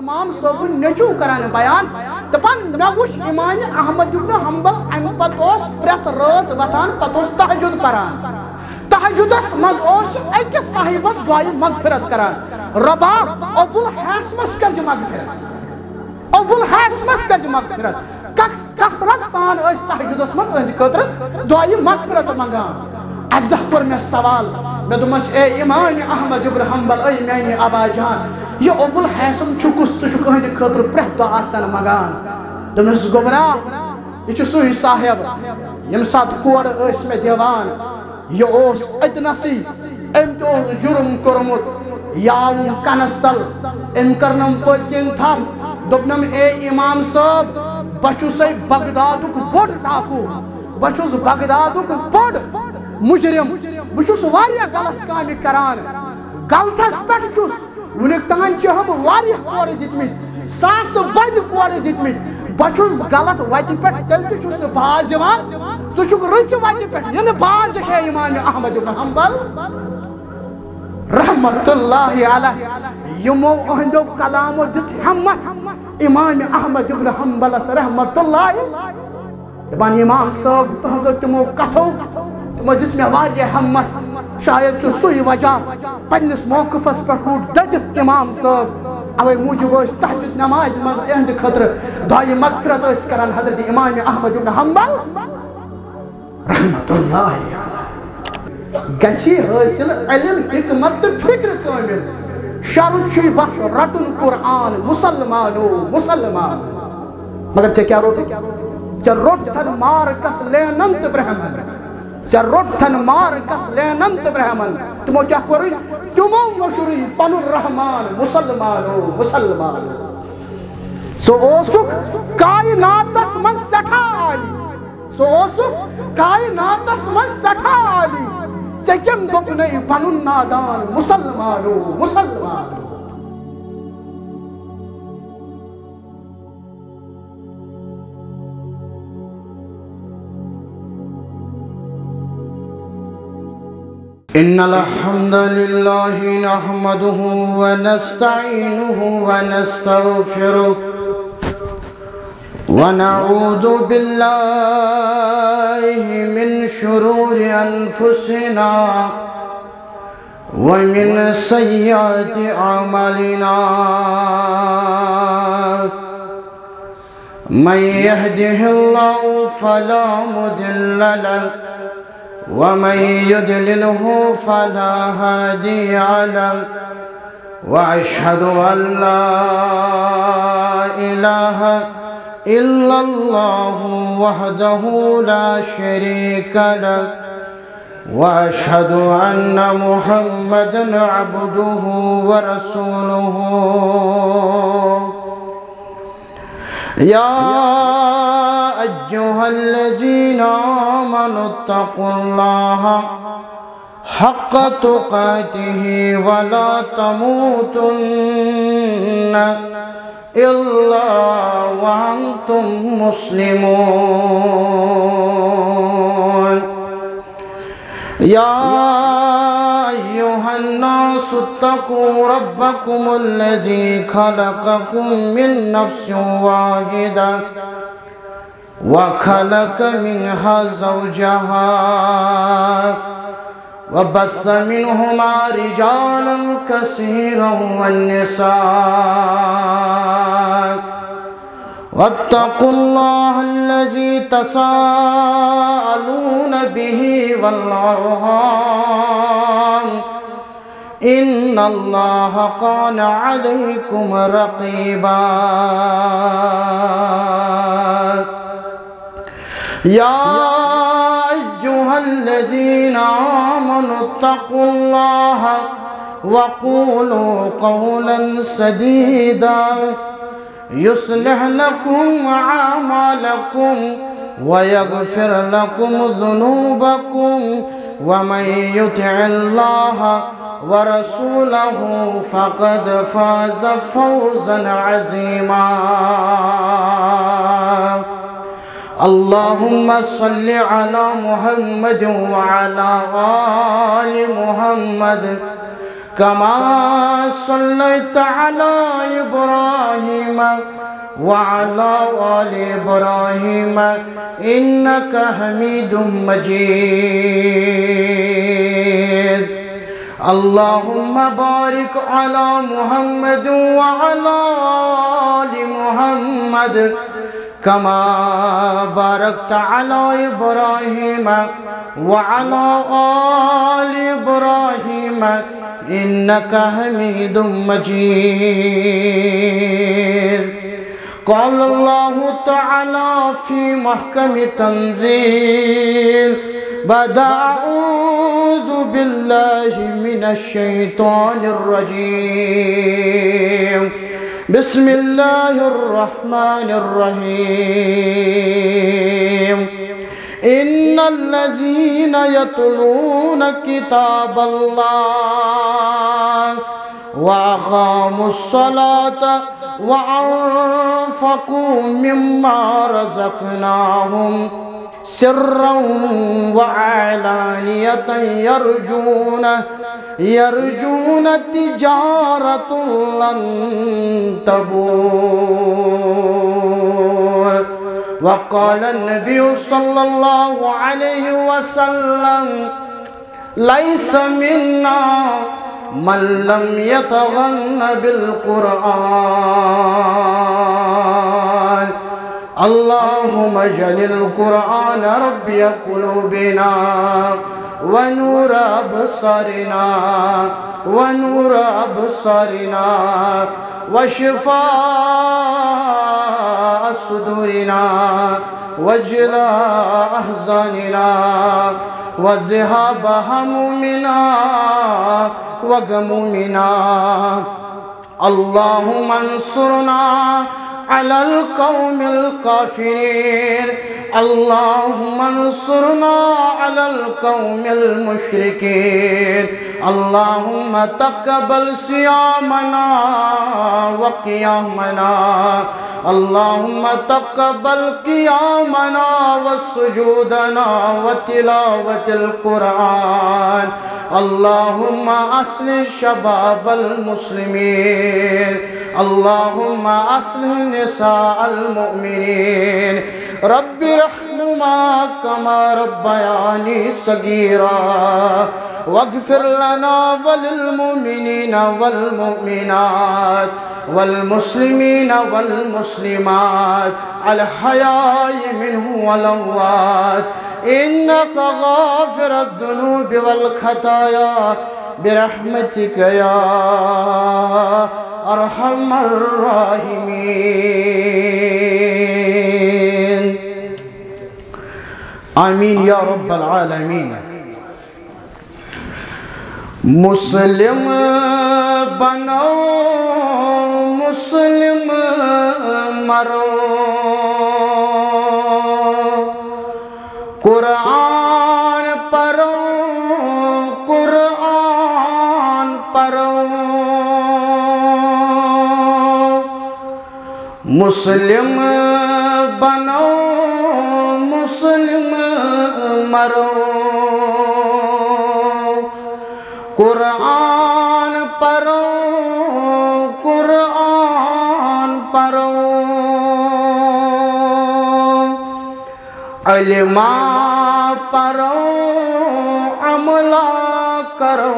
امام صاحب نیچو کران بیان دپان مے وچھ امام احمد ابن حنبل ام پتوس پرت رات وتان پتوس تہجد پران تہجدس مز اوس اکس صاحبس دعائے مغفرت کران ربا ابو الحاسمس کرج مغفرت ابو الحاسمس کرج مغفرت کثرت سان اس تہجدس مز اہد خاطر دعائے مغفرت منگان اکدہ کور مے سوال میں دمس اے امام احمد ابن حنبل اے میانی ابا جان یہ ابو الحاسم چھکس ژٕ اہد خاطر پرت دعا آسان منگان دمس گوبرا یہ سوی صاحب یم سات کور اس میں دیوان یہ اوس اتنسی ام تو جرم کرمت یاو کنستل ام کرنم پتکن تھم دپنم اے امام صاحب بچوس بغدادک بوڑ ڈاکو بچوس بغدادک بوڑ مجرم بچوس واریاہ غلط کامہ کران غلطس پٹھ چھس ونیک تان چھ ہم واریاہ کور دتمت ساس بد کور دتمت بچوس غلط وتہ پٹھ تیل تہ چھس نہ باز یوان ژٕ چھُکھ رٕژِ وتہ پٹھ یہ باز ہے امام احمد بن حنبل رحمت اللہ علیہ یمو اہندو کلامو دژ ہمت امام احمد بن حنبل رحمت اللہ دپان امام صاحب تہذو تمو کتھو تمو دژ مے واریاہ ہمت شاید چھُ سُے وجہ پننس موقفس پٹھ روٗد ڈٹِتھ امام صاحب اوے موجوب تہجد نماز مز اہند خاطر دعائے مغفرت کران حضرت امام احمد بن حنبل رحمت اللہ گسی حاصل علم حکمت فکر کامل شرط چھ بس رٹن قرآن مسلمانو مسلمان مگر ژے کیا روٹ ژے روٹ تھن مارکس لینن تہ برہمن ژے روٹ تھن مارکس لینن تہ برہمن تمو کیا کوری تمو مشری پن الرحمان مسلمانو مسلمان سو اوسک کائناتس من سٹھا عالی سو اوسک کائناتس من سٹھا عالی ژے کیم دوپ نہیں پنن نادان مسلمانو مسلمان إن الحمد لله نحمده ونستعينه ونستغفره ونعوذ بالله من شرور أنفسنا ومن سيئات أعمالنا من يهده الله فلا مضل له ومن يضلله فلا هادي له وأشهد أن لا إله إلا الله وحده لا شريك له وأشهد أن محمدًا عبده ورسوله يا أيها الذين آمنوا اتقوا الله حق تقاته ولا تموتن إلا وأنتم مسلمون يا أيها الناس اتقوا ربكم الذي خلقكم من نفس واحدة وخلق منها زوجها وبث منهما رجالا كثيرا والنساء واتقوا الله الذي تساءلون به والأرحام إن الله كان عليكم رقيبا يا أيها الذين آمنوا اتقوا الله وقولوا قولا سديدا يصلح لكم أعمالكم ويغفر لكم ذنوبكم ومن يطع الله ورسوله فقد فاز فوزا عظيما اللهم صل على محمد وعلى آل محمد كما صليت على إبراهيم وعلى آل إبراهيم إنك حميد مجيد اللهم بارك على محمد وعلى آل محمد كما باركت على إبراهيم وعلى آل إبراهيم إنك حميد مجيد قال الله تعالى في محكم تنزيل بعد أعوذ بالله من الشيطان الرجيم بسم الله الرحمن الرحيم إن الذين يتلون كتاب الله وأقاموا الصلاة وأنفقوا مما رزقناهم سرا وعلانية يرجون تجارة لن تبور وقال النبي صلى الله عليه وسلم ليس منا من لم يتغن بالقرآن اللهم اجعل القرآن ربي قلوبنا ونور أبصارنا وشفاء صدورنا وجلاء أحزاننا وذهاب همومنا وغمومنا اللهم انصرنا على القوم الكافرين اللهم انصرنا على القوم المشركين اللهم تقبل صيامنا وقيامنا اللهم تقبل قيامنا وسجودنا وتلاوة القرآن اللهم أصلح شباب المسلمين اللهم أصلح نساء المؤمنين رب ارحمهما كما ربياني صغيرا واغفر لنا وللمؤمنين والمؤمنات والمسلمين والمسلمات الحياء منهم والأموات إنك غافر الذنوب والخطايا برحمتك يا أرحم الراحمين آمين يا رب العالمين مسلم بنو مسلم مرو قرآن پڑھو قرآن پڑھو مسلم بنو مسلم مرو قرآن پڑھو قرآن پڑھو علم پڑھو عمل کرو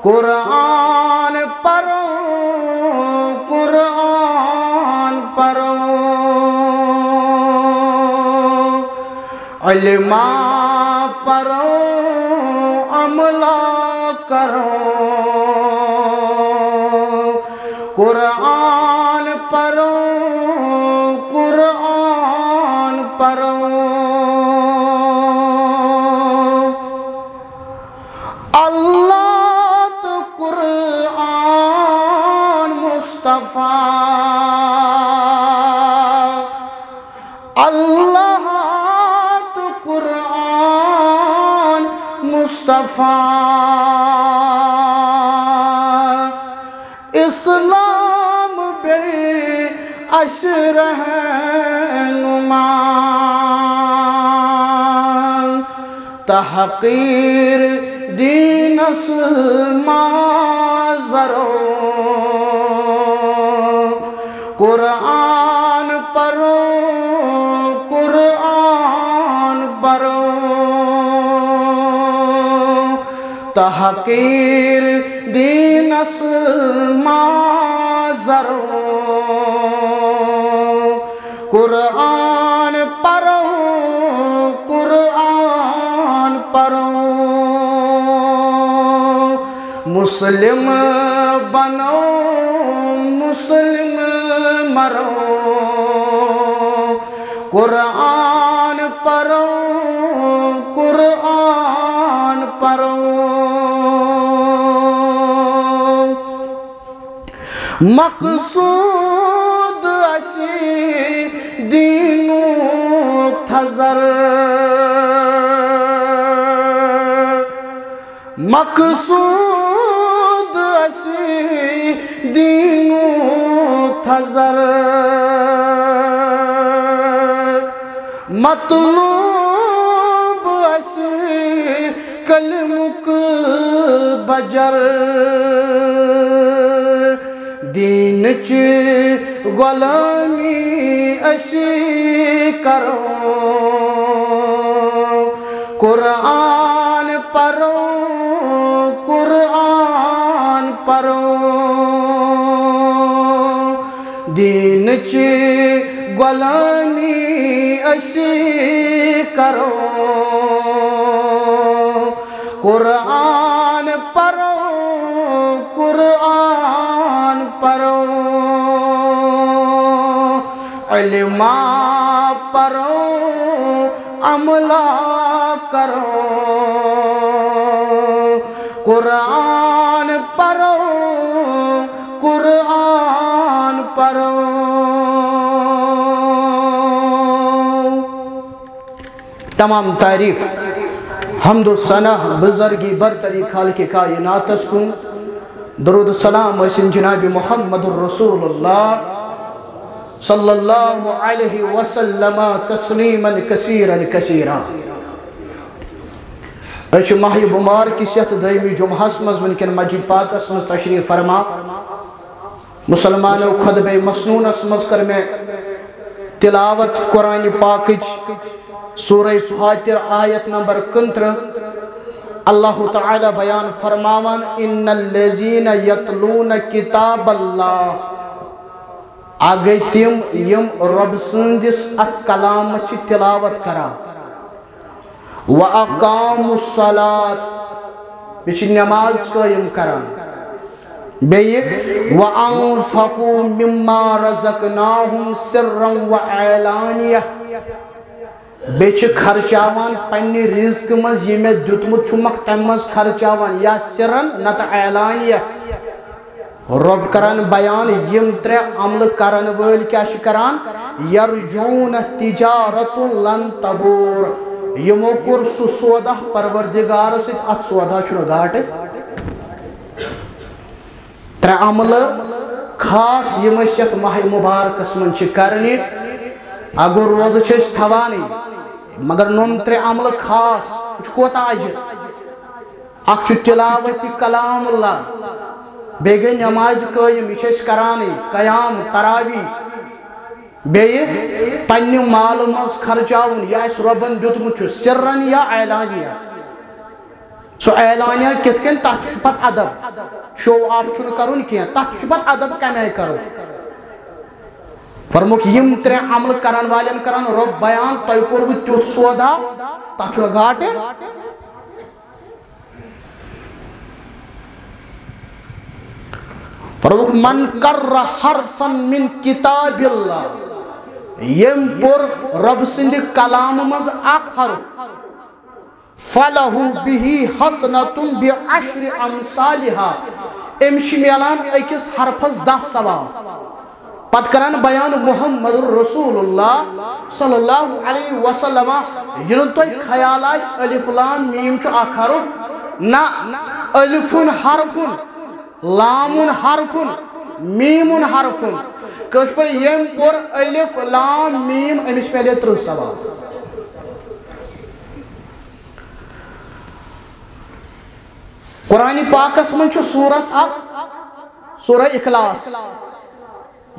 قرآن پڑھو قرآن پڑھو علم پڑھو عمل کرو قرآن پڑھو قرآن پڑھو اللہ تو قرآن مصطفیٰ اللہ تو قرآن مصطفیٰ اسلام بے عشر رہنما تحقیر دینس مازرو قرآن پڑھو قرآن پڑھو تحقیر دینس مازرو قرآن پڑھو قرآن پڑھو مسلم بنو مسلم مرو قرآن پڑھو قرآن پڑھو مقصود اسی دینو تھزر مقصود اسی دینو تھزر مطلوب اسی کلمک بجر دین چی غلامی اسی کرو قرآن پڑھو قرآن پڑھو دین چی غلامی اسی کرو قرآن پڑھو قرآن پڑھو علماء پڑھو عملہ کرو قرآن پڑھو قرآن پڑھو تمام تعریف حمد و ثنا بزرگی برتری خالق کائنات کن درود السلام اسن جناب محمد الرسول اللہ صلی اللہ علیہ وسلم تسلیما کثیرا کثیرا اچھ ماہ بمار کی صحت دائمی جمعہس مز ونکن مسجد پاکس مز تشریف فرما مسلمانوں خطبہ مسنون اس مز کر میں تلاوت قرآن پاکج سورہ فاتر آیت نمبر 15 اللہ تعالی بیان فرماون ان الذین یتلون کتاب اللہ آگئی تیم یم رب سندس ات کلام چی تلاوت کرا وَأَقَامُ الصَّلَاةِ بیچی نماز قائم کرا بیئی وَأَنفَقُوا مِمَّا رَزَقْنَاهُمْ سِرًّا وَعَلَانِيَةً بیچی خرچاوان پنی رزق مز یمی دیتمت چمک تمز خرچاوان یا سرن نت اعلانیہ رب کران بیان یم ترے عمل کران ول کیا کران یرجون تجارت لن تبور یمو کور سو سودا پروردگار ست ات سودا چھو گاٹ ترے عمل خاص یم شت ماہ مبارک من چھ کرنی اگر روز چھس تھوانی مگر نم ترے عمل خاص کچھ کوتا اجر اک چھ تلاوت کلام اللہ بیگے نماز قائم یہ چھس کرانی قیام تراوی بیئی پنی مال مز خرچاون یا اس ربن دیتمت چھو سرن یا اعلانیہ سو اعلانیہ کت کن تحت شپت ادب شو آپ چھو کرون کیا تحت شپت ادب کمی کرو فرموک یم ترے عمل کران والین کران رب بیان تای کرو تیوت سودا تحت چھو گھاٹے فرموک من کر حرفا من کتاب اللہ یم پر رب سند کلام مز اخ حرف فَلَهُ بِهِ حَسْنَةٌ بِعَشْرِ أَمْثَالِهَا امشی میلان ایکس حرفز 10 ثواب پت کران بیان محمد رسول اللہ صلی اللہ علیہ وسلم ینو تو خیال آئیس الف لام میم چو اخ حرف نا الفن حرفن لامن حرفن میمن حرفن کس پر یم پر الف لام میم امش پہلے 3 ثواب قرآن پاکس من چھو سورت سورہ اخلاص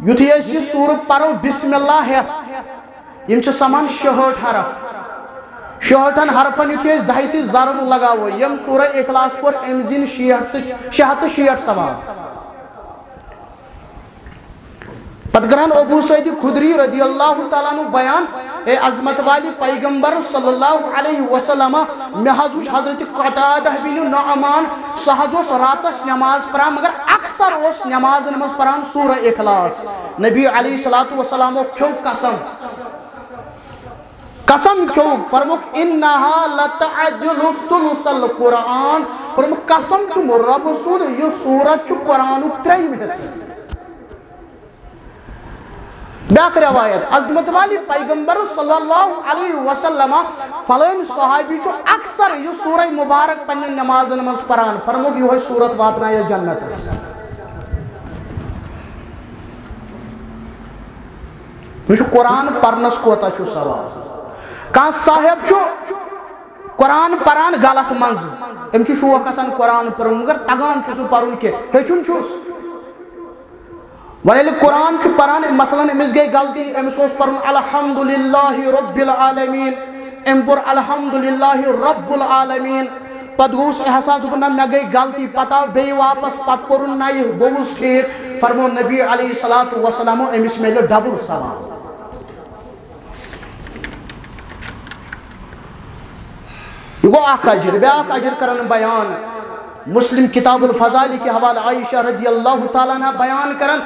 یتھی یہ سورت پرو بسم اللہ ہیت یم چھ سمان 66 حرف 66 حرفن یتھی دہی سی ضرب لگاو یم سورہ اخلاص پر امزین 66 سوال پتگران ابو سعید خدری رضی اللہ تعالیٰ عنہ بیان اے عظمت والی پیغمبر صلی اللہ علیہ وسلم محضوش حضرت قطادہ بن نعمان سہجوس راتس نماز پران مگر اکثر اس نماز پران سورہ اخلاص نبی علیہ السلام کھو قسم کھو فرموک انہا لتعدل ثلث القرآن فرموک قسم چو رب سود یہ سورت چو قرآن 3 حصے بیاک روایت عظمت والی پیغمبر صلی اللہ علیہ وسلم فلین صحابی چو اکثر یہ سورہ مبارک پنی نماز پران فرموک یہ سورت واتنا یہ جنت ہے یہ قرآن پرنس کوتا چھو سوال کان صاحب چھو قرآن پران غلط منز ام چھو شوق کسان قرآن پرن مگر تگان چھو سو پرن کے ہیچن چھو ولیل قرآن چھو پران مثلا امس گئی غلطی امس اوس پرن الحمدللہ رب العالمین امپر الحمدللہ رب العالمین پت گوس احساس دکھنا میں گئی غلطی پتا بے واپس پت پرن نائی گوس ٹھیک فرمو نبی علیہ السلام امس میں ڈبل سوال یہ گو آخ اجر بیاک اجر کرن بیان مسلم کتاب الفضائل کے حوالہ عائشہ رضی اللہ تعالیٰ عنہ بیان کرن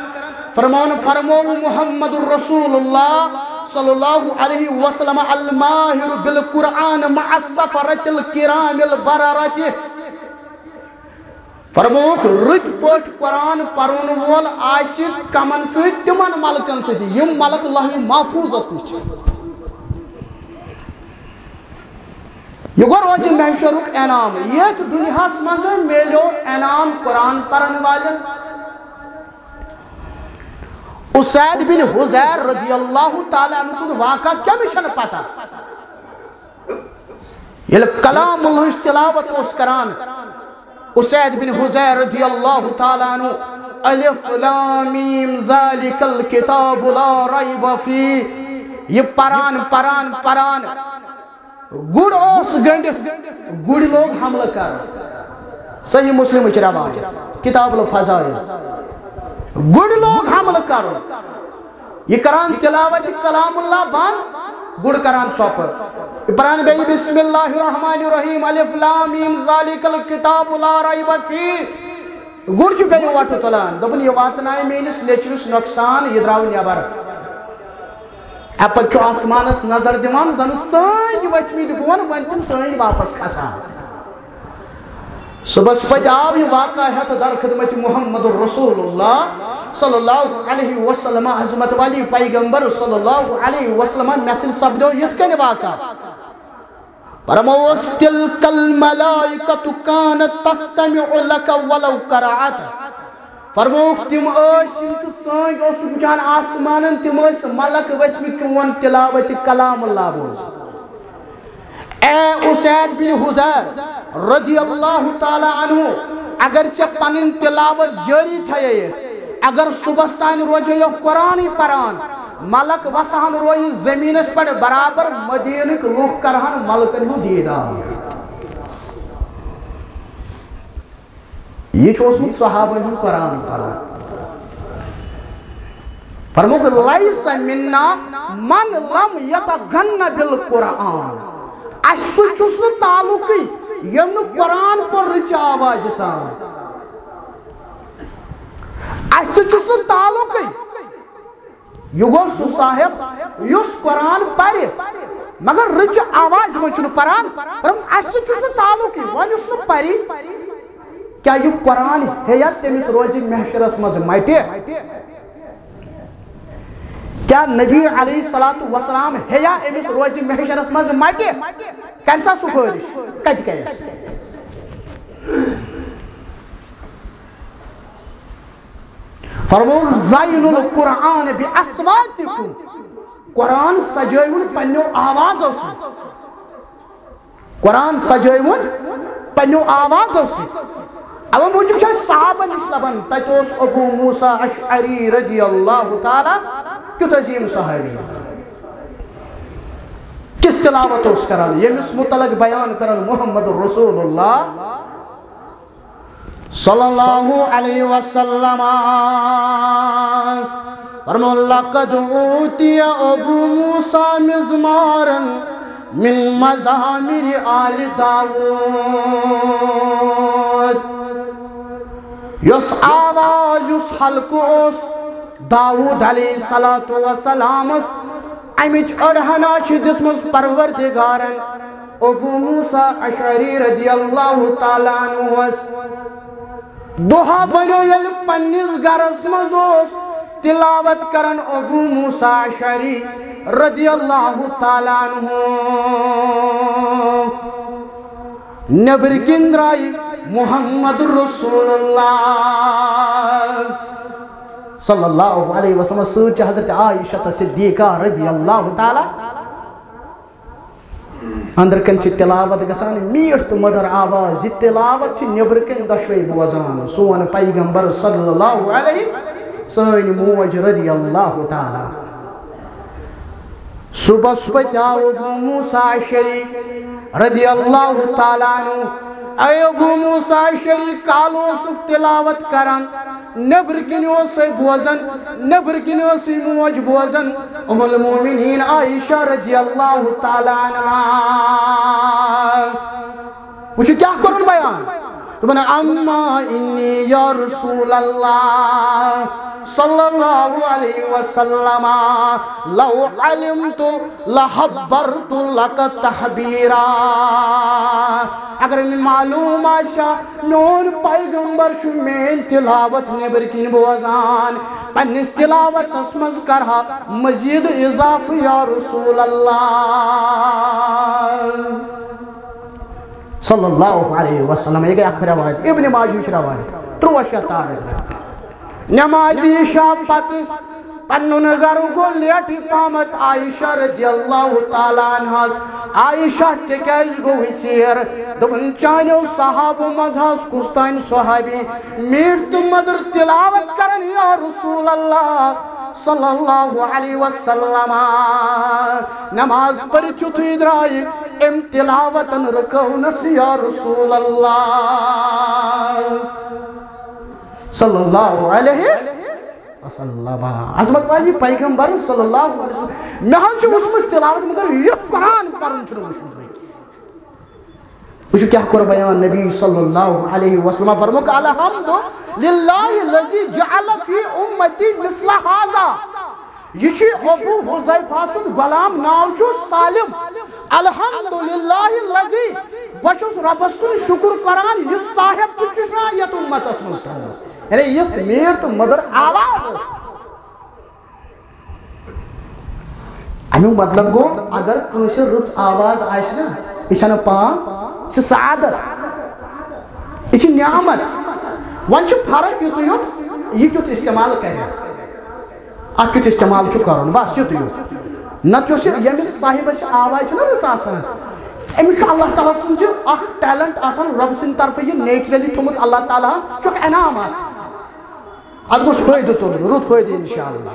فرمو محمد الرسول اللہ صلی اللہ علیہ وسلم الماہر بالقرآن مع السفرت الکرام البررت فرمو رت پوٹ قرآن پرون وول آشد کمن سید تمن ملکن سید یم ملک اللہ محفوظ اس نش یہ گو روزی محشرک انعام یہ تو دنیا منز میلو انعام قرآن پرن والن اسید بن حزیر رضی اللہ تعالیٰ عنہ سن واقعہ کیا مشن پتا یہ کلام اللہ تلاوت اس کران اسید بن حزیر رضی اللہ تعالیٰ عنہ الف لام میم ذالک الکتاب لا ریب فی یہ پران گڑ اوس گنڈ گڑ لوگ حملہ کر صحیح مسلم روایت کتاب الفضائل گڑ لوگ حمل کرو یہ کران تلاوت کلام اللہ بان گڑ کران چوپ پران بے بسم اللہ الرحمن الرحیم الف لام میم ذالک الکتاب لا ریب فی گڑ چھ پے واٹو تلان دبن یہ واتنائے مینس نیچرس نقصان یہ دراو نیبر اپچو آسمانس نظر دیوان زن سنگ وچمی دبون ونتم سنگ واپس کھسان صبح پت آو یہ واقعہ ہے در خدمت محمد الرسول اللہ صلی اللہ علیہ وسلم عظمت والی پیغمبر صلی اللہ علیہ وسلم محسن سبدو یہ کنے واقعہ فرموس تلک الملائکت کانت تستمع لک ولو کرعت فرموک تم انچو سنگ اوسو بچان آسمانن تم ملک وچمی چون تلاوت کلام اللہ بوز اے اسید بن حزیر رضی اللہ تعالیٰ عنہ اگرچہ پنن تلاوت جاری تھے اگر صبحستان روجے یہ قرآن پران ملک وسہن روئی زمینس پر برابر مدینک لوگ کرہن ملکن ہو دیدار یہ چھو اسمت صحابہ ہم قرآن پران فرموک لیس مننا من لم یتغن بالقرآن اسو چھس نو تعلقی یم نو قرآن پر رچ آواز سان اسو چھس نو تعلقی یہ گو سو صاحب یس قرآن پڑھ مگر رچ آواز من چھنو قرآن اسو چھس نو تعلقی ون اس نو پڑھ کیا یہ قرآن ہے یا تمس روزی محشرس مز مٹے کیا نبی علیہ السلام ہے یا امس روزی محشرس مز مٹے کنسا سفارش کت کیس فرمو زین القرآن بی اصواتکم قرآن سجائون پنیو آوازوں سے قرآن سجائون پنیو آوازوں سے او موجب صحابہ نش لبان تتوس ابو موسیٰ اشعری رضی اللہ تعالی کیت عظیم صحابی کس تلاوت اس کران یمس متعلق بیان کران محمد رسول اللہ صلی اللہ علیہ وسلم فرمو لقد اوتی ابو موسیٰ مزمارا من مزامر آل داود یس آواز یس حلق اس داود علیہ السلام امچ اڑہنا دسمس پروردگارن ابو موسیٰ اشعری رضی اللہ تعالیٰ عنہ دہا بنو یل پنیس گرس مزوس تلاوت کرن ابو موسیٰ اشعری رضی اللہ تعالیٰ عنہ نبر کندرائی محمد رسول اللہ صلی اللہ علیہ وسلم سوچ حضرت عائشہ صدیقہ رضی اللہ تعالیٰ اندر کن چھ تلاوت گسان میٹھ تو مدر آواز یہ تلاوت چھ نبر کن دشوئی بوزان سون پیغمبر صلی اللہ علیہ سین موج رضی اللہ تعالیٰ صبح صبح آو ابو موسیٰ اشعری رضی اللہ تعالیٰ عنہ اے ابو موسیٰ اشعری کالو سک تلاوت کران نبر کنیو سے بوزن نبر کنیو سے موج بوزن ام المومنین عائشہ رضی اللہ تعالیٰ عنہ وچھو کیا کرن بیان تو بنا اما انی یا رسول اللہ صلی اللہ علیہ وسلم لو علمت لحبرت لک تحبیرا اگر میں معلوم آشا نون پیغمبر چھو میں تلاوت نبر کن بوزان پنیس تلاوت اسمز کرہا مزید اضاف یا رسول اللہ صلی اللہ علیہ وسلم یہ گیا روایت ابن ماجہ روایت تروشہ تارد نمازی شاہ پت پنن گرو کو لیٹی پامت عائشہ رضی اللہ تعالیٰ عنہ عائشہ چکیز گوئی چیر دبن چانیو صحاب مذہس کستین صحابی میرت مدر تلاوت کرن یا رسول اللہ صلی اللہ علیہ وسلم نماز پر کیوتھی درائی ام تلاوتن رکونس یا رسول اللہ صلی اللہ علیہ وسلم عظمت والی پیغمبر صلی اللہ علیہ وسلم محل چھو اسمس تلاوت مگر یہ قرآن پرن چھو اسمس بھائی وچھو کیا کر بیان نبی صلی اللہ علیہ وسلم فرمو کہ الحمد للہ الذی جعل فی امتی مثل حاضا یہ چھ ابو حذیفہ سن غلام ناو چھو سالم الحمدللہ الذی بچوس ربس کن شکر کران یہ صاحب تو چشنا یت امت اسمس تھانا یعنی یہ سمیر تو مدر آواز امیو مطلب گو اگر کنوشی رچ آواز آئیشنا ایشانا پان چھ سعادت ایچ نعمت وان چھ فرق کیوتو یوت یہ کیوت استعمال کریں اک کیوت استعمال چھ کرن بس یہ تو یوت نت یوس یمس صاحب آواز چھنا رچ آسان امس اللہ تعالیٰ سن اخ ٹیلنٹ آسان رب سن طرف یہ نیچرلی تھومت اللہ تعالیٰ چک انعام آسان اد گوش فائدہ تو رت فائدہ انشاءاللہ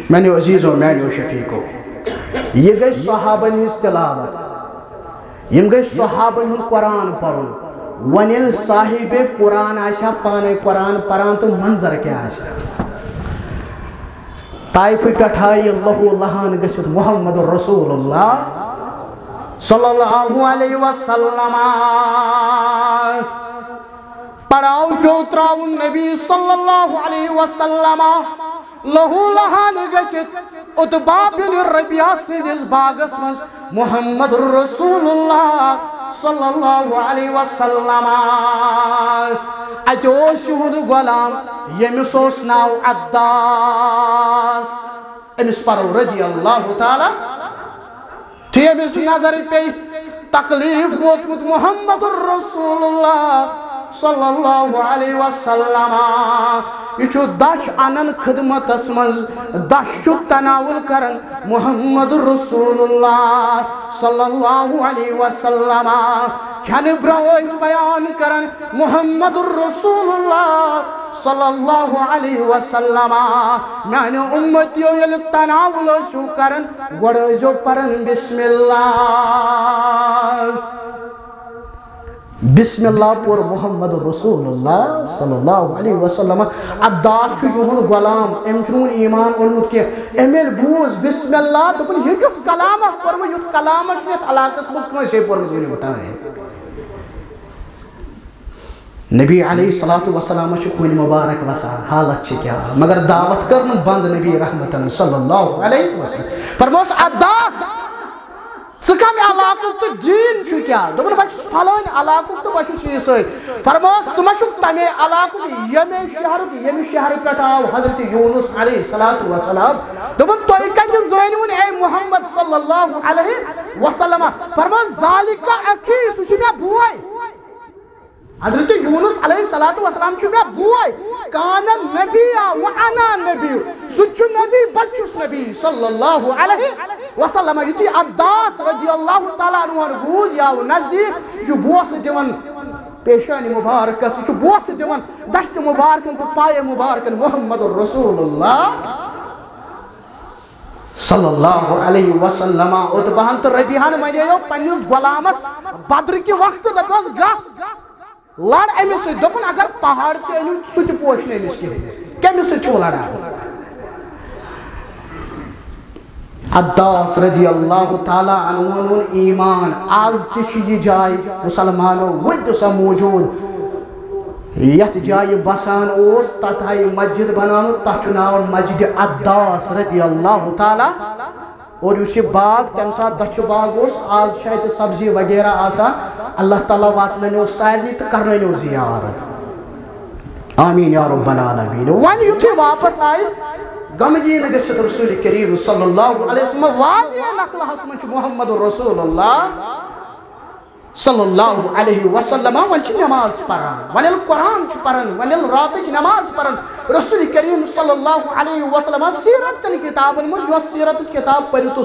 میں عزیز و میں شفیق یہ گئی صحابہ ہز تلاوت یم گئی صحابہ ہن قرآن پرن ونیل صاحب قرآن آشا پانے قرآن پران تو منظر کیا آشا طائف پٹھائی اللہ لہان گشت محمد رسول اللہ صلی اللہ علیہ وسلم پڑھاؤ جو تراؤ نبی صلی اللہ علیہ وسلم لہو لہان گشت اتبا بن ربیہ سیدز باغس من محمد رسول اللہ صلی اللہ علیہ وسلم اتوش ہود غلام یمس اوس ناو عداس امس پرو رضی اللہ تعالی تو یمس نظر پہ تکلیف ووتمت محمد رسول اللہ صلی اللہ علیہ وسلم یہ دش انن خدمت اسمز دش تناول کرن محمد رسول اللہ صلی اللہ علیہ وسلم کھن برو بیان کرن محمد الرسول صلی اللہ علیہ وسلم میانہ امتیو یل تناول شو کرن گوڑو پرن بسم اللہ بسم اللہ پور محمد رسول اللہ صلی اللہ علیہ وسلم عداس چھو یہن غلام ام چھنون ایمان اونمت کی امیل بوز بسم اللہ دپن یہ کیت کلامہ پرم یت کلامہ چھو یت علاقس مز کن شے پرم زونی بتائیں نبی علیہ السلام چھو کوئی مبارک وسا حالت چھ کیا مگر دعوت کرن بند نبی رحمتن صلی اللہ علیہ وسلم فرموس عداس سکم علاقہ تو دین چھو کیا دوبر بچس پھلوین علاقہ تو بچس یہ سوئی فرموس سمشک تمہیں علاقہ یمی شہر پٹاو حضرت یونس علیہ السلام دوبر تو اکن جو زوینون اے محمد صلی اللہ علیہ وسلم فرموس ذالکہ اکھی سوشی میں بوئی حضرت یونس علیہ السلام چھو میں بوئی کانا نبی وانا نبی سچو نبی بچس نبی صلی اللہ علیہ وسلم یتی عداس رضی اللہ تعالیٰ عنہ بوز یا نزدیک جو بوس دیون پیشانی مبارکس جو بوس دیون دشت مبارکن تو پائے مبارکن محمد الرسول اللہ صلی اللہ علیہ وسلم اتبہن تو ربیحان منیو پنیس غلامس بدر کی وقت دپیوس گس لڑ امس دپن اگر پہاڑ تے انو سچ پوشنے نش کیمس چھو لڑا عداس رضی اللہ تعالیٰ عنہ ایمان آز تیچ یہ جائے مسلمانوں ود سا موجود یت جائے بسان اوس تتائی مسجد بنانو تچناو مسجد عداس رضی اللہ تعالیٰ اور یہ باغ تم سات دچھ باغ اس آج شاید سبزی وغیرہ آسان اللہ تعالیٰ واتنو سارنی تو کرنو زیارت آمین یا رب العالمین وان یوتھی واپس آئے غمگین گژھتھ رسول کریم صلی اللہ علیہ وسلم وادی نقل حسمن محمد رسول اللہ صلی اللہ علیہ وسلم ون چھ نماز پران ون قرآن چھ پران ون رات چھ نماز پران رسول کریم صلی اللہ علیہ وسلم سیرت چن کتابن مز جو سیرت کتاب پرتو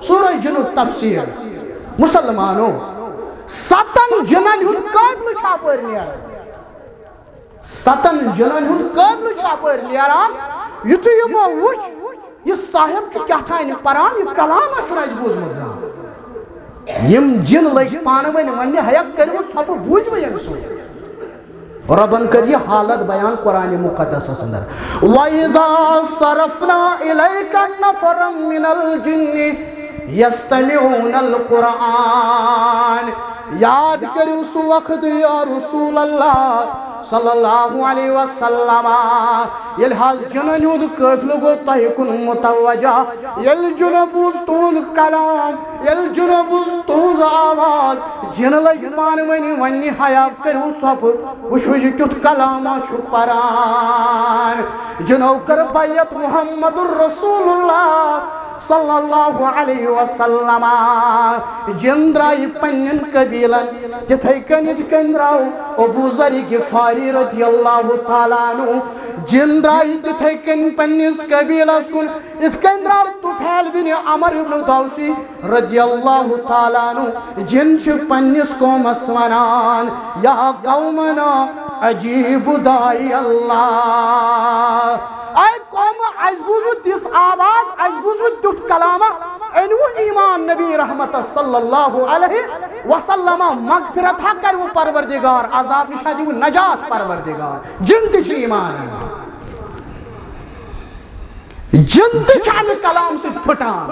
سورہ جن تفسیر مسلمانوں ستن جنن ہند قابل چھاپر نیران ستن جنن ہند قابل چھاپر نیران یتھ یمو وچ یہ صاحب کیا تھا پران یہ کلام چھنا اس بوزمت زان یم جن لگ پانوین ونی حیق کرو چھپ بوجھ میں یم سوئی ربن کر یہ حالت بیان قرآن مقدس اندر وَإِذَا صَرَفْنَا إِلَيْكَ نَفَرًا مِّنَ الْجِنِّ يَسْتَمِعُونَ الْقُرْآنِ یاد کرو سو وقت یا رسول اللہ صلی اللہ علیہ وسلم یلحاظ جنن ہود قافلہ گو تہ کن متوجہ یل جنبوز تہند کلام یل جنبوز تہنز آواز جن لگ مان ونی ونی حیا کرو ژھۄپ وچھو یہ کیُتھ کلامہ چھُ پران جنو کر بیعت محمد الرسول اللہ صلی اللہ علیہ وسلم جن درائی پنن قبیلن جتھائی کن دراو ابو ذر غفاری رضی اللہ تعالیٰ عنہ جن درائی تتھائی کن پنس قبیلس کن ات کن دراو طفیل بن عمر بن دوسی رضی اللہ تعالیٰ عنہ جن چھ پنس قومس ونان یا قومنا عجیب دائی اللہ اے قوم از بوزود دس آواز از بوزود دس کلامہ انو ایمان نبی رحمت صلی اللہ علیہ وسلم مغفرت حق کرو پروردگار عذاب نشا دیو نجات پروردگار جن تچ ایمان جن تچ ہم کلام سے پھٹان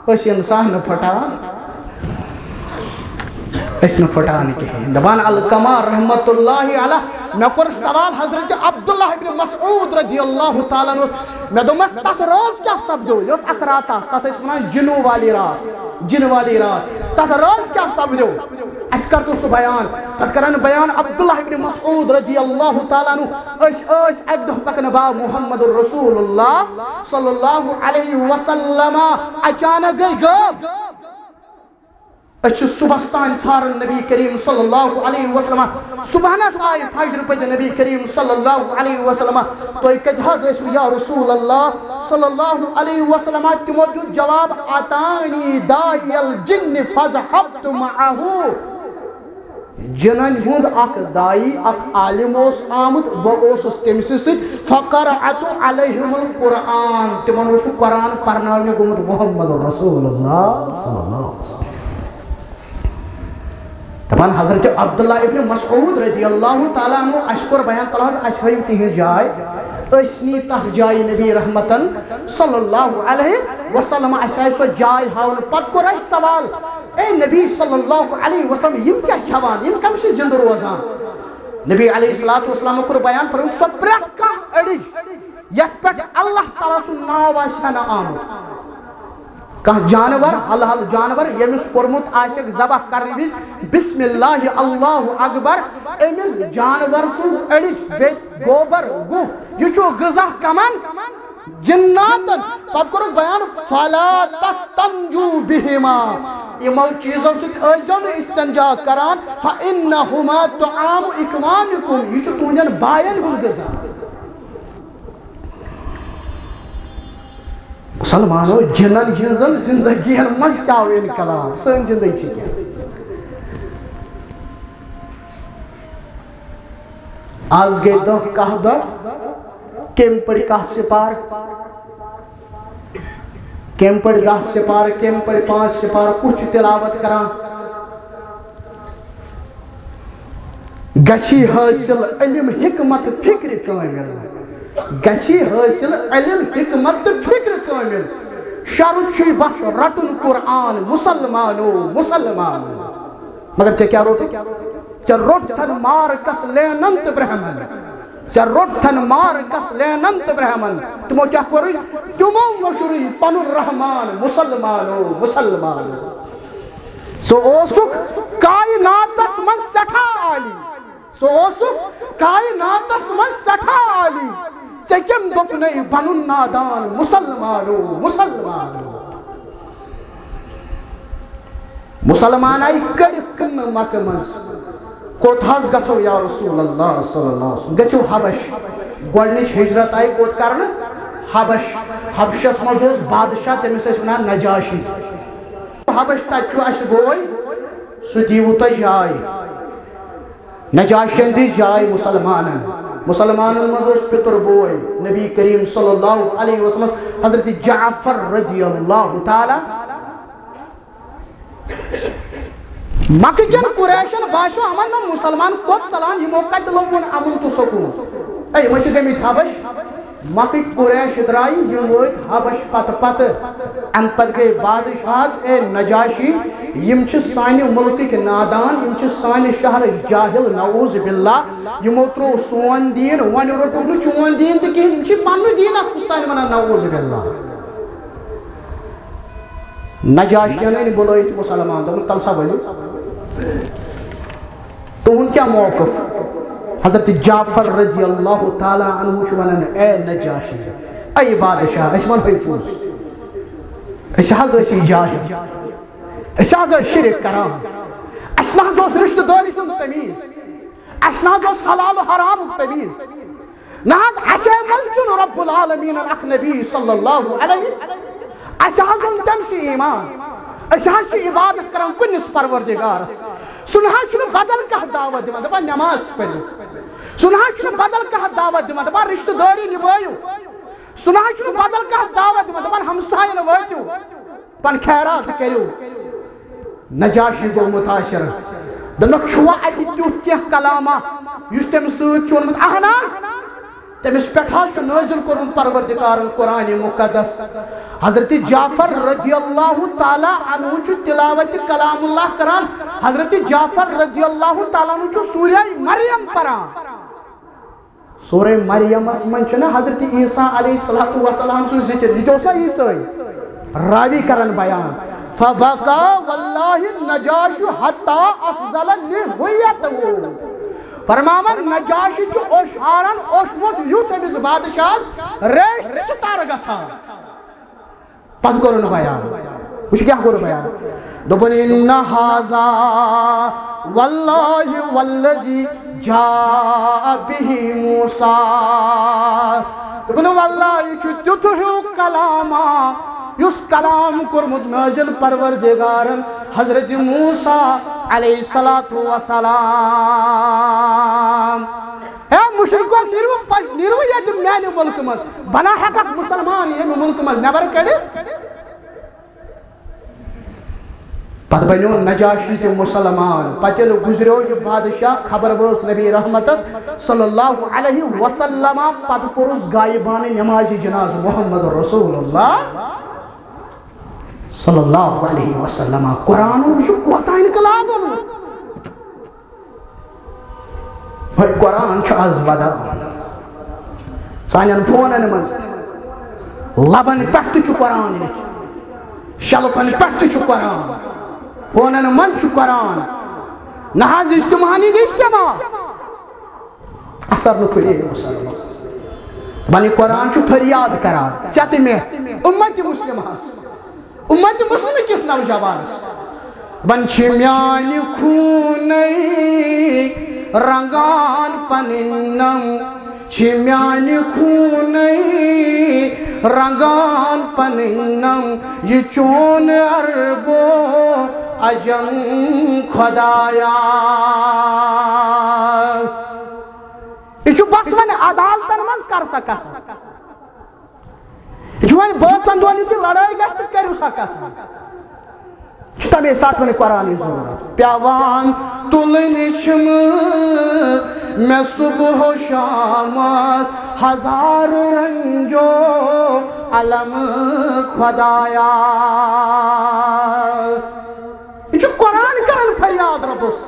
اس انسان نہ پھٹان اس نے پھٹانے کے ہیں دبان القمار رحمت اللہ علیہ میں کر سوال حضرت عبداللہ ابن مسعود رضی اللہ تعالیٰ عنہ میں دومس تحت روز کیا سبدو یہ اس اقراتا تحت اس منان جنو والی رات تحت روز کیا سبدو اس کر تو سو بیان تحت کرن بیان عبداللہ ابن مسعود رضی اللہ تعالیٰ عنہ اس ایک دہ پکن با محمد الرسول اللہ صلی اللہ علیہ وسلم اچانک گئی گب اچھ صبحستان ژھارن نبی کریم صلی اللہ علیہ وسلم صبحنس آئی فجر پہ نبی کریم صلی اللہ علیہ وسلم تو ایک حض اسو یا رسول اللہ صلی اللہ علیہ وسلم تمو جواب آتانی دائی الجن فضحبت معہو جنن ہند اخ دائی اخ عالم اس آمد بہت تمس فقرأت علیہم القرآن تمن اس قرآن پرناونے گومت محمد رسول اللہ صلی اللہ علیہ وسلم دپان حضرت عبداللہ ابن مسعود رضی اللہ تعالیٰ عنہ اشکر بیان طلحہ اشہی تہن جائے اسنی تہ جائے نبی رحمتن صلی اللہ علیہ وسلم اشہی سو جائے ہاؤن پت کر اش سوال اے نبی صلی اللہ علیہ وسلم یم کیا کھوان یم کم سے زند روزان نبی علیہ السلام کر بیان فرمود سو پرت کا اڑج یت پٹ اللہ تعالیٰ سن ناو آسن آمد کہ جانور حلال جانور یمس پورمت آشک ذبح کرنے وز بسم اللہ اللہ اکبر امس جانور سز اڑج بیت گوبر گو یہ چھو غذا کمان جناتن پت کرو بیان فلا تستنجو بہما یمو چیزوں سے ایزن استنجا کران فإنہما طعام اکوانکم یہ چھو تونجن بائن ہن غذا مسلمانو جنن جنزن زندگی مز کیا کلام سن زندگی کیا آز گئی دہ کہہ دہ کم پڑی کہہ سپار کم پڑی 10 سپار کم پڑی 5 سپار کچھ تلاوت کران گچھی حاصل علم حکمت فکر کامل گسی حاصل علم حکمت فکر کامل شرط چھوئی بس رٹن قرآن مسلمانو مسلمانو مگر چے کیا روٹ چے روٹ تھن مار کس لیننت برہمن چے روٹ تھن مار کس لیننت برہمن تمو کیا کوری تمو مشری پن الرحمن مسلمانو مسلمانو سو اوسک کائناتس من سٹھا آلی سو اوسک کائناتس من سٹھا آلی چکم دپنی بنن نادان مسلمانو مسلمانو مسلمان آئی کڑف کن مکمز کوت حض گچھو یا رسول اللہ صلی اللہ علیہ وسلم گچھو حبش گوڑنیچ ہجرت آئی کوت کرن حبش حبشس مجھوز بادشاہ تیمیس اس بنا نجاشی حبش تچو اس گوئی سو دیو تج آئی نجاشین دی جائے مسلمانن مسلمانن مجھوز پتر بوئی نبی کریم صلی اللہ علیہ وسلم حضرت جعفر رضی اللہ تعالی مکجن قریشن باشو امن مسلمان خود سلام یہ موقع دلوگن امن تو سکون اے مجھے گمیت حبش مکی قریش درائی یہ موید حبش پت پت ام پت گئی بادشاہ اے نجاشی یم چھ سانی ملکی کے نادان یم چھ سانی شہر جاہل نعوذ باللہ یم اترو سون دین ون رٹو چون دین تکی یم چھ پانو دین اکستانی منا نعوذ باللہ نجاشیان این بلویت مسلمان زمان تلسا بلی تو ان کیا موقف حضرت جعفر رضی اللہ تعالی عنہ چونن اے نجاشی اے بادشاہ اس من ہوئی پوز اس حضر اسی جاہل اس حضر شرک کرام اس نحض رشتہ داری سن تمیز اس نحض حلال و حرام تمیز نحض اسے مزجن رب العالمین الاخ نبی صلی اللہ علیہ اس حضر تمشی ایمان اس حضر عبادت کرام کنس پروردگار سنہا چھنے بدل کا دعوت دیمان دبا نماز پڑھو سنہا چھنے بدل کا دعوت دیمان دبا رشتہ داری نبائیو سنہا چھنے بدل کا دعوت دیمان دبا ہمسائن ویتیو پن خیرات کریو نجاشی جو متاثر دنک چھوا ایتیو کیا کلاما یس تم سوت چونمت احناز تمس پٹھا چھو نازل کرن پروردگارن قرآن مقدس حضرت جعفر رضی اللہ تعالی عنہ چھو تلاوت کلام اللہ کران حضرت جعفر رضی اللہ تعالی عنہ چھو سورہ مریم پران سورہ مریم اسمن چھنا حضرت عیسیٰ علیہ السلام سو ذکر یہ دوستا عیسیٰ راوی کرن بیان فبقا واللہ نجاش حتی افضل نحویتو فرمامن نجاشی چو اوشارن اوشمت یوت ہمیز بادشاہ ریش چتار گچھا پت کرن بیان کچھ کیا کرن بیان دبن ان حازا واللہ واللزی جاء به موسیٰ دبن واللہ چو تیتو ہیو کلاما یس کلام کورمت نازل پروردگارن حضرت موسیٰ علیہ السلام. اے مشرکو نیرو یہ میانہ ملک مز بنا ہیکک مسلمان یہ ملک مز نبر کڑت. پتہ بنیو نجاشی تہ مسلمان. پتہ گزریو یہ بادشاہ خبر وٲژ نبی رحمتس صلی اللہ علیہ وسلم. پتہ کورس غائبانہ نماز جناز محمد رسول اللہ صلی اللہ علیہ وسلم. قرآن کوتاہ انقلاب اونمت. قرآن آز بدل سانین فونن مز لبن پہ قرآن لکھت شلفن پہ قرآن فونن من قرآن نہ اجتماعی اجتماع اثر نکھے مسلمان. بنی قرآن فریاد کران ژےٚ تہِ مےٚ اُمت مسلم اُمت مسلم کس نوجوانس بن چھ میانہ خونے رنگان پننم چھ میانہ خونے رنگان پننم یہ چون عربو اجم خدایا. یہ بس ون عدالتن مز کر سا قسم. یہ ون بٲژن دۄن یُتھُے لڑٲے گژھِ تہٕ کٔرِو سا قسم. تمے ساتھ ون قرآن ضرورت. پیوان تلن چھم میں صبح و شام ہزار رنجو علم خدایا. یہ قرآن کرن فریاد ربس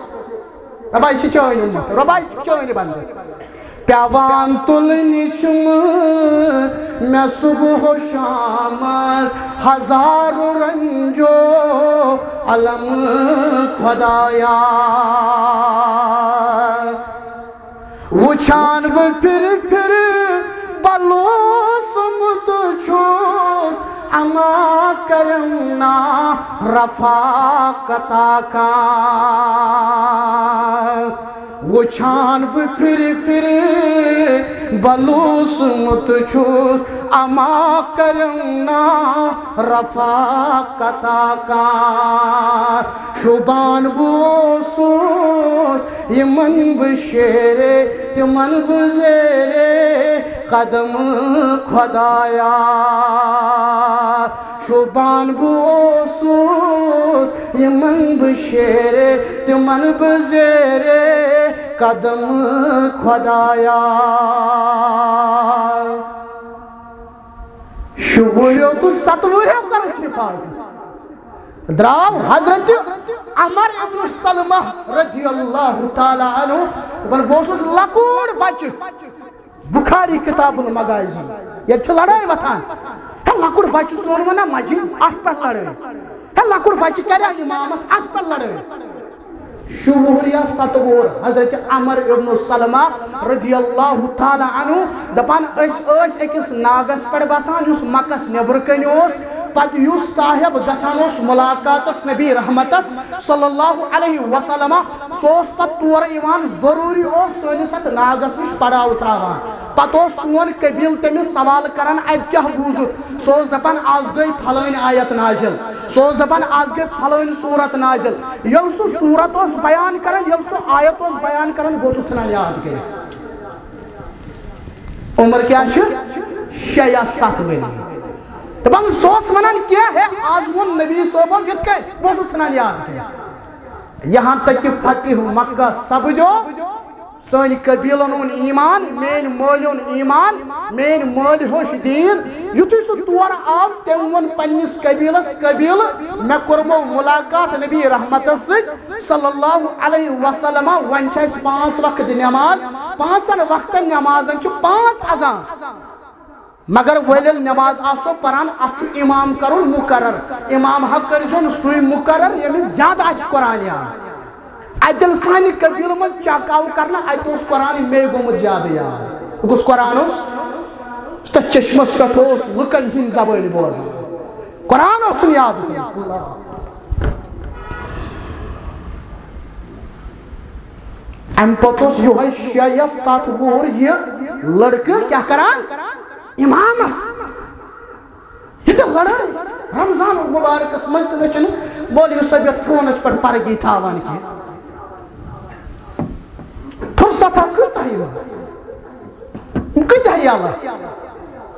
ربائی چون امت ربائی چون بند. پیوان تلن چھم میں صبح و شام ہزار رنجو علم خدایا. وچھان بہ پھر بلوسمت چھوس اما کرنا رفاقتا کا. وچھان بہ پھر بلوسمت چھوس اما کرنا رفاقتا کا. شبان بوسوس یمن بشیرے تمن بزیرے قدم خدایا. شبان بوسوس یمن بشیرے تمن بزیرے قدم خدایا. شوریو تو ستوریو کرس حفاظت. دراو حضرت عمر ابن سلمہ رضی اللہ تعالی عنہ بل بوسوس لکوڑ بچ بخاری کتاب المغازی یہ لڑائی وتھان. ہے لکوڑ بچ ژون ونا مسجد ات پہ لڑائی. ہے لکوڑ بچ کریا امامت ات پہ لڑائی. شوریہ ستوور حضرت عمر ابن سلمہ رضی اللہ تعالی عنہ دپان اکس ناگس پہ بسان اس مکس نبر کن پتہ یس صاحب گژھان ملاقاتس نبی رحمتس صلی اللہ علیہ وسلم سہ پتہ تور ایوان ضروری سنس ات ناگس نش پڑاو تراوان. پتہ سون قبیل تمس سوال کران ات کیا بوزت. سہ دپان آز گئی پھلٲنۍ آیت نازل. سہ دپان آز گئی پھلٲنۍ صورت نازل. یل سہ صورت بیان کران یل سہ آیت بیان کران گو سہ ژھنان یاد کٔرِتھ. عمر کیا 6 یا 7 ؤری. دپان سوس ونان کیا ہے آج وہ نبی صاحب جت کے وہ ژھنان یاد کٔرِتھ. یہاں تک کہ فتح مکہ سپدو سانی قبیلن اون ایمان مین مولون ایمان مین مول ہوش دین. یتھے سہ تور آو تم ون پنس قبیلس قبیل میں کرمو ملاقات نبی رحمتس صلی اللہ علیہ وسلم. ون 5 وقت نماز 5 وقتن نمازن 5 اذان مگر ولل نماز آسو پران اتھ امام کرن مقرر. امام حق کرزون سوی مقرر یمس زیادہ آس قرآن یاد. اتل سانی قبیل من چیک آو کرنا ات قرآن مے گومت زیادہ یاد. کس قرآن تس چشمس پہ لکن ہند زبان بوزان قرآن یاد. ام پتہ یہ 6 یا 7 وہر یہ لڑکہ کیا کران امام یہ لڑائی رمضان مبارکس مز تو مجھے بولیو سبیت فونس پر پرگی تھاوان کی فرصت کتا ہی اللہ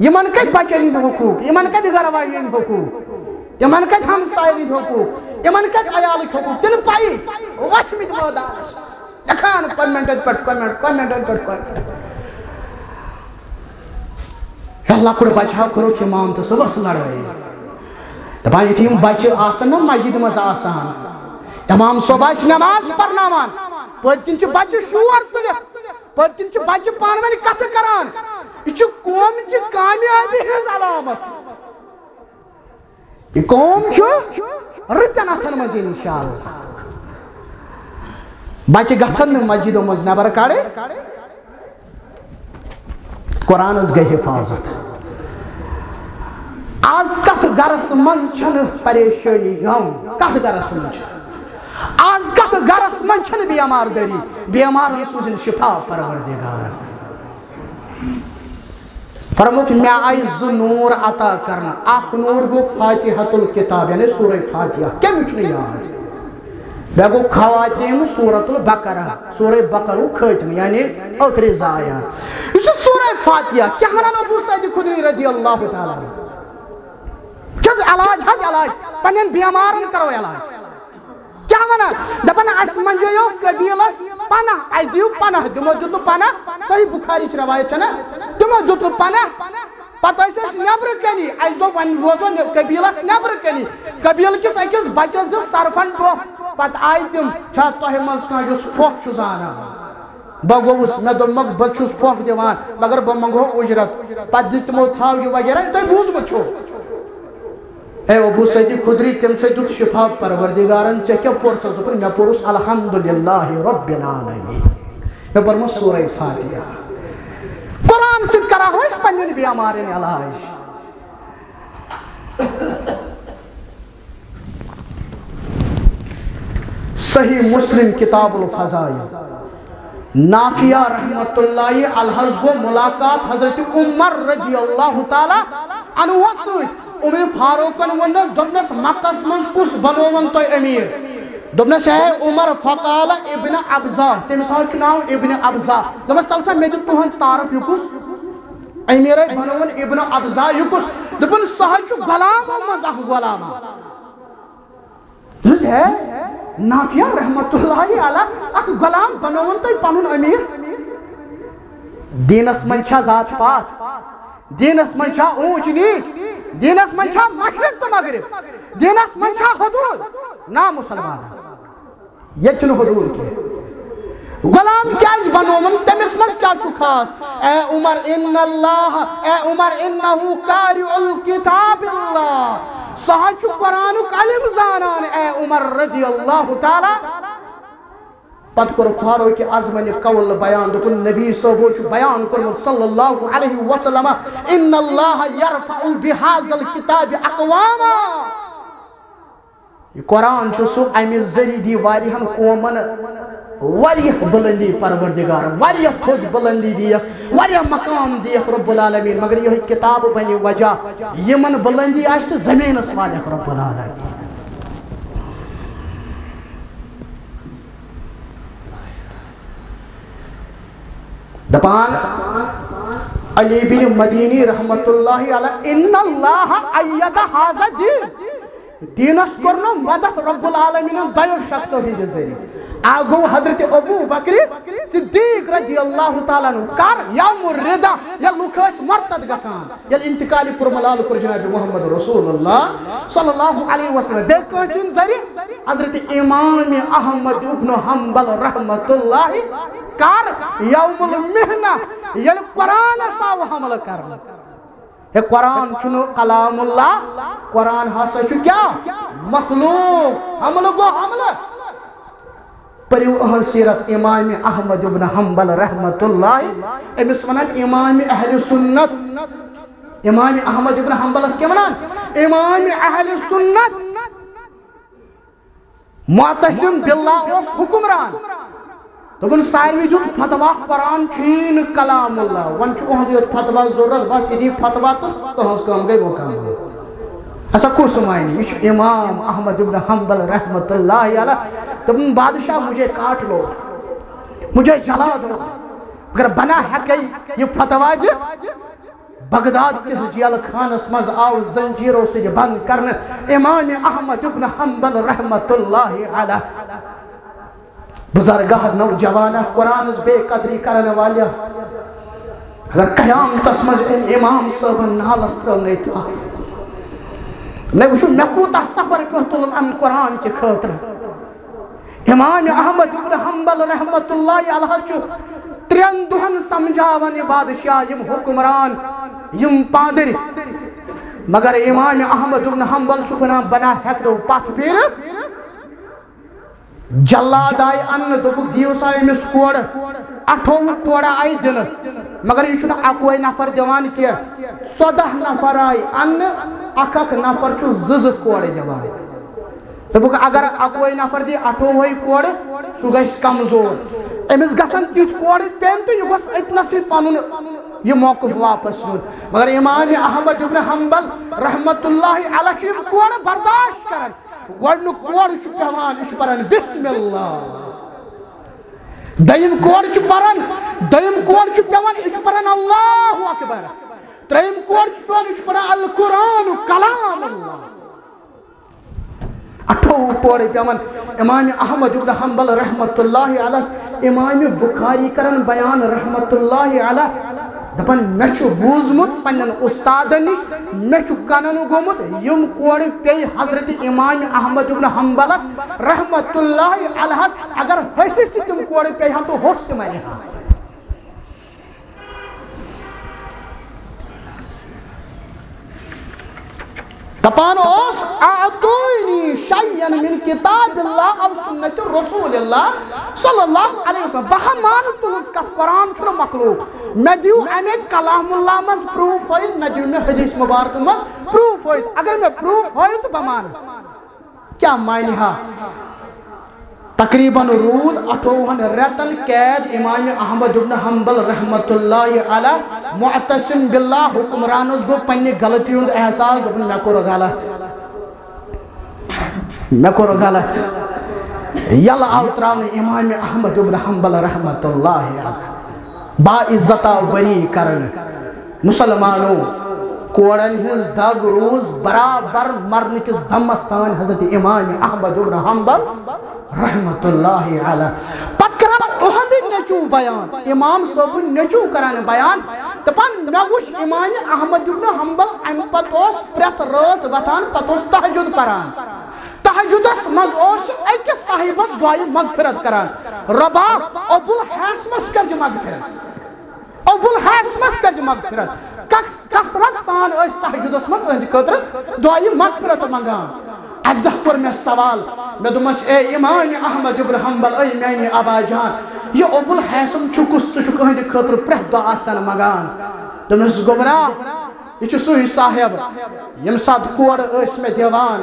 یمن کت بچن ہند حقوق یمن کت گھر والین ہند حقوق یمن کت ہمسائے ہند حقوق یمن کت عیالک حقوق تل پائی وچمت مودانس دکھان کومنٹن پٹ کومنٹن پٹ اللہ کڑ بچہ کرو امام تو صبح لڑائی دپان یتھی بچہ آسن نا مسجد مز آسان امام صبح نماز پرناوان پتکن چھ بچہ شور تلت پتکن چھ بچہ پانونی کتھ کران یہ قوم چہ کامیابی ہز علامت یہ قوم چھ رتن اتھن مز انشاءاللہ بچہ گژھن مسجدوں مز نبر کڑے قرآن گئی حفاظت آج کت گرس من چھن پریشانی غم کت گرس من آج کت گرس من چھن بیمار داری بیمار سوزن شفا پروردگار فرموت میں آئی نور عطا کرنا اخ نور گو فاتحۃ الکتاب یعنی سورہ فاتحہ کیا مجھنے یاد بے گو خواتیم سورۃ البقرہ سورہ بقرہ ختم یعنی آخری آیات یہ سورہ فاتحہ کیا ہنان ابو سعید خدری رضی اللہ تعالیٰ چیز علاج حج علاج پنین بیمارن کرو علاج کیا ہنان دپن اس منجیو قبیلس پناہ اس دیو پناہ دمو دتو پناہ صحیح بخاری چھ روایت چھنا دمو دتو پناہ پتہ اس نبر کنی اس دو ون روزو قبیلس نبر کنی قبیل کس اکس بچس جو سرفن دو پتہ آئی تم چھا توہ مز کان جو پھوک چھ زانا بہ گوس میں دوٚپمَکھ بہٕ چھُس پھوکھ دِوان مگر بہٕ منٛگہو اُجرت پتہٕ دِژ تِمو ژھاوجہِ وغیرہ تۄہہِ بوٗزمُت چھُو اے ابو سعید خدری تم سے دت شفا پروردگارن ژےٚ کیٛاہ پوٚرتھس دوٚپُن مےٚ پوٚرُس الحمدللہ رب العالمین مےٚ پوٚرمُت سورہ فاتحہ قرآن سۭتۍ کراہو أسۍ پننٮ۪ن بیمارن علاج صحیح مسلم کتاب الفضائل نافیہ رحمت اللہ الحض کو ملاقات حضرت عمر رضی اللہ تعالی عنہ سۭتۍ عمر فاروقن ونس دپنس مکس مز کس بنوون تو امیر دپنس ہے عمر فقال ابن ابزا تمس حظ ناو ابن ابزا دپنس تل سا مے دت تہند تعارف یہ کس امیر بنوون ابن ابزا یہ کس دپن سہ غلام مز اخ غلام ہے نافیہ رحمت اللہ علیہ اخ غلام بنوون تو پنن امیر دینس من چھا ذات پات دینس من چھا اونچ نیچ دینس من چھا مشرق تو مغرب دینس من چھا حدود نا مسلمان یہ چھن حدود کے غلام کیاز بنومن تمس مز کیا چھو خاص اے عمر ان اللہ اے عمر انہو قارئ الکتاب اللہ سہ چھو قرآن علم زانان اے عمر رضی اللہ تعالی پت کر فاروق اعظم قول بیان دپن نبی صاحب چھ بیان کرمت صلی اللہ علیہ وسلم ان اللہ یرفع بهذا الكتاب اقواما یہ قرآن چھ سو امی ذریعہ دی واریہن قومن واریہ بلندی پروردگار واریہ تھوج بلندی دی واریہ مقام دی رب العالمین مگر یہ کتاب بنی وجہ یمن بلندی آشت زمین اسوال رب العالمین دپان علی بن مدینی رحمت اللہ علیہ ان اللہ ایدہ حاضر دینس کرنو مدد رب العالمین دیو شخص ہی ذریعہ آگو حضرت ابو بکر صدیق رضی اللہ تعالیٰ عنہ کر یوم الردا یا لوکھس مرتد گژھان یا انتقالی پرملال کر جناب محمد رسول اللہ صلی اللہ علیہ وسلم بیس کوشن ذریعہ حضرت امام احمد ابن حنبل رحمت اللہ کر یوم المحنہ یا قرآن ساو حمل کرنا ہے قرآن چنو کلام اللہ قرآن حاصل چو کیا مخلوق حمل گو حمل پریو اہل سیرت امام احمد ابن حنبل رحمت اللہ امس ونان امام اہل سنت امام احمد ابن حنبل اس کے ونان امام اہل سنت معتصم باللہ اس حکمران دپن ساروی دیت فتوا قرآن چھین کلام اللہ ون چھ اہل فتوا ضرورت بس یہ فتوا تو ہنس کام گئی وہ کام ایسا کس معنی یہ امام احمد ابن حنبل رحمت اللہ علیہ دپن بادشاہ مجھے کاٹ لو مجھے جلا دو اگر بنا ہے یہ فتوا دے بغداد کس جیل خانس مز آو زنجیروں سے بند کرنے امام احمد ابن حنبل رحمت اللہ علیہ بزرگاہ نوجوانہ قرآن بے قدری کرنے والیا اگر قیامتس مز امام صاحب نالس ترو نہیں تھا میں وچھو میں کوتا سفر تلن ام قرآن کے خاطر امام احمد ابن حنبل رحمت اللہ علیہ چھو 3 دہن سمجھاون بادشاہ یم حکمران یم پادر مگر امام احمد ابن حنبل چھو بنا بنا ہیکو پتھ پھر جلاد آئی ان دوپک دیو سا امس کوڑ 18 کوڑا آئی دن مگر یہ چھو اکوئی نفر دیوان کیا 14 نفر آئی ان اکھ نفر چھو زز کوڑ دیوان دوپک اگر اکوئی نفر دی 18 کوڑ سو گیس کمزور امس گسن تیت کوڑ پین تو یہ بس اتنا سی پانون یہ موقف واپس نون مگر امام احمد ابن حنبل رحمت اللہ علیہ چھو کوڑ برداشت کرن گوڑنو کوڑ چھو پیوان چھو پرن بسم اللہ دائم کوڑ چھو پرن دائم کوڑ چھو پیوان چھو پرن اللہ اکبر ترائم کوڑ چھو پیوان چھو پرن القرآن کلام اللہ 18 کوڑ پیوان امام احمد ابن حنبل رحمت اللہ علیہ امام بخاری کرن بیان رحمت اللہ علیہ دپن میں چھو بوزمت پنن استادن نش میں چھو کنن گومت یم کوڑ پی حضرت امام احمد ابن حنبل رحمت اللہ علیہ اگر حیثی سے تم کوڑ پی ہاں تو ہوشت میں ہاں دپان اوس اعطونی شیئا من کتاب اللہ او سنت رسول اللہ صلی اللہ علیہ وسلم بہا مان تہنز کت قرآن چھو مخلوق میں دیو امی کلام اللہ مز پروف ہوئی نہ دیو میں حدیث مبارک مز پروف ہوئی اگر میں پروف ہوئی تو بمان کیا معنی ہاں تقریباً رود 18 ریتن قید امام احمد ابن حنبل رحمت اللہ علیہ معتصم باللہ حکمرانز گو پنی غلطی ہند احساس دپن میں کرو غلط یل آو تراؤن امام احمد ابن حنبل رحمت اللہ علیہ با عزتہ بری کرن مسلمانوں کوڑن ہز دگ روز برابر مرن کس دمستان حضرت امام احمد ابن حنبل رحمت اللہ علیہ پت کران اہند نچو بیان امام صاحب نچو کران بیان دپان میں وچھ امام احمد ابن حنبل ام پتوس پرت رات وتان پتوس تہجد پران تہجدس مز اوس اکس صاحبس دعائے مغفرت کران ربا ابو الحاسمس کرج مغفرت ابو الحاسمس کرج مغفرت کسرت سان اس تہجدس مز اہند خاطر دعائے مغفرت منگان اکدہ کور میں سوال میں دمس اے امام احمد ابن حنبل اے میانی ابا جان یہ ابو الحاسم چھکس چھک اہند خاطر پرہ دعا آسان مگان دمس گمرا یہ چھو سوئی صاحب یم ساتھ کوڑ اس میں دیوان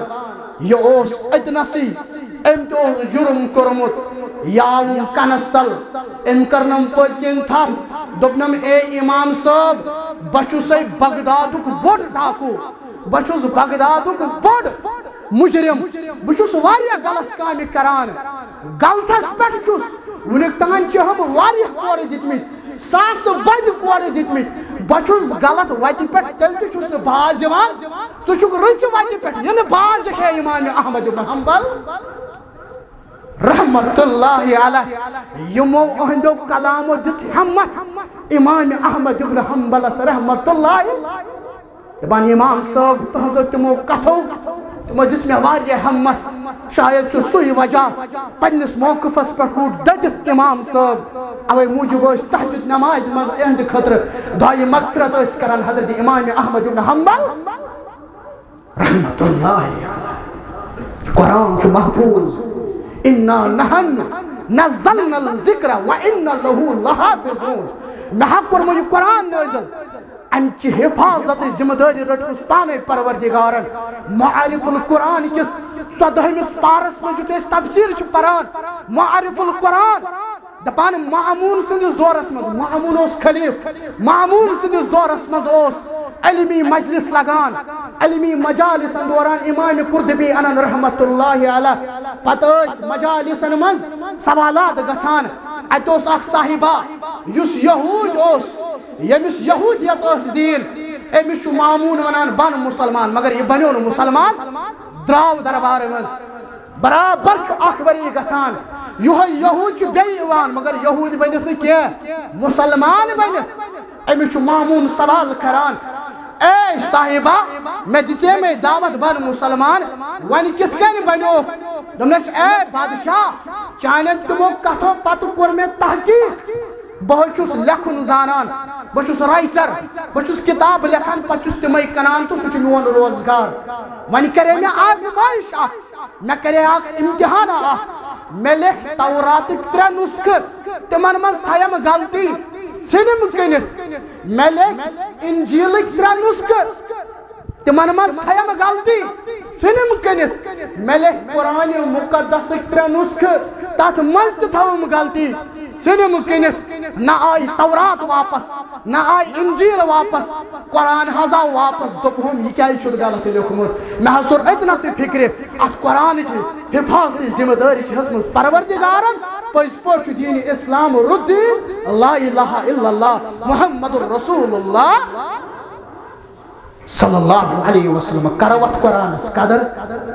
یہ اوس اتنسی ام تو جرم کرمت یاون کنستل ام کرنم پتکن تھا دبنم اے امام صاحب بچو سے بغدادک بڑ ڈاکو بچوس بغدادک بڑ مجرم بچوس واریہ غلط کامی کران غلطس پٹ چھوس ونک تان چھ ہم واریہ کوڑے دتمت ساس بد کوڑے دتمت بچوس غلط وتی پٹ تل تہ چھوس باز یوان ژٕ چھُکھ رٕچ وتی پٹ ین باز ہے امام احمد بن حنبل رحمت اللہ علیہ یمو اہندو کلامو دت ہمت امام احمد بن حنبل رحمت اللہ دپان امام صاحب تہذو تمو کتھو تمو دس میں واریہ ہمت شاید چھ سوئی وجہ پنس موقفس پر پھوٹ ڈٹت امام صاحب اوے موجب اس تہجد نماز مز اہند خطر دعائے مغفرت اس کران حضرت امام احمد بن حنبل رحمت اللہ علیہ قرآن چھ محفوظ انا نحن نزلنا الذکر وانا له لحافظون میں کرمو یہ قرآن نازل ام کی حفاظت ذمہ داری رٹس پانے پروردگارن معارف القرآن کس 14 پارس میں جو تفسیر چھ پران معارف القرآن دپان مامون سندس دورس مز مامون اس خلیف مامون سندس دورس مز اس علمی مجلس لگان علمی مجالس دوران امام قرطبی انن رحمت اللہ علیہ پتہ مجالسن مز سوالات گھان اتوس اخ صاحبہ یس یہود یمس یہودیت دین امس مامون ونان بن مسلمان مگر یہ بنو مسلمان دراو دربار مز برابر اخ وری گھان یہود بیوان مگر یہود بنت کی مسلمان بنت امس مامون سوال کران اے صاحبہ میں دے میں دعوت بن مسلمان ون کت کن بنو دمس اے بادشاہ چانن تمو کتھو پتہ کور میں تحقیق بہت لکھن زانان بہت رائچر بہت کتاب لکھان پتہ تمے کنان تو سہ میون روزگار ون کرے میں آزمائش میں کرے امتحان میں لکھ توراتک 3 نسخہ تمن مز تھیم غلطی ژھنم کنت میں لکھ انجیلک 3 نسخہ تمن مز تھیم غلطی ژھنم کنت میں لکھ قرآن مقدسک 3 نسخہ تات مز تہ تھوم غلطی ژھنم کنت نہ آئی تورات واپس نہ آئی انجیل واپس قرآن حضا واپس دپہم یہ کیا غلط لیکھمت میں تور اتنا سے فکر ات قرآن چی حفاظت ذمہ داری چی ہسمز پروردگارن پز پہ دین اسلام ردین لا الہ الا اللہ محمد الرسول اللہ صلی اللہ علیہ وسلم کرو ات قرآن قدر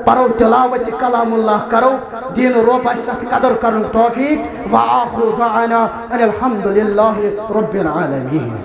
پرو تلاوت کلام اللہ کرو دین روپ ست قدر کرن توفیق وآخر دعانا ان الحمد للہ رب العالمین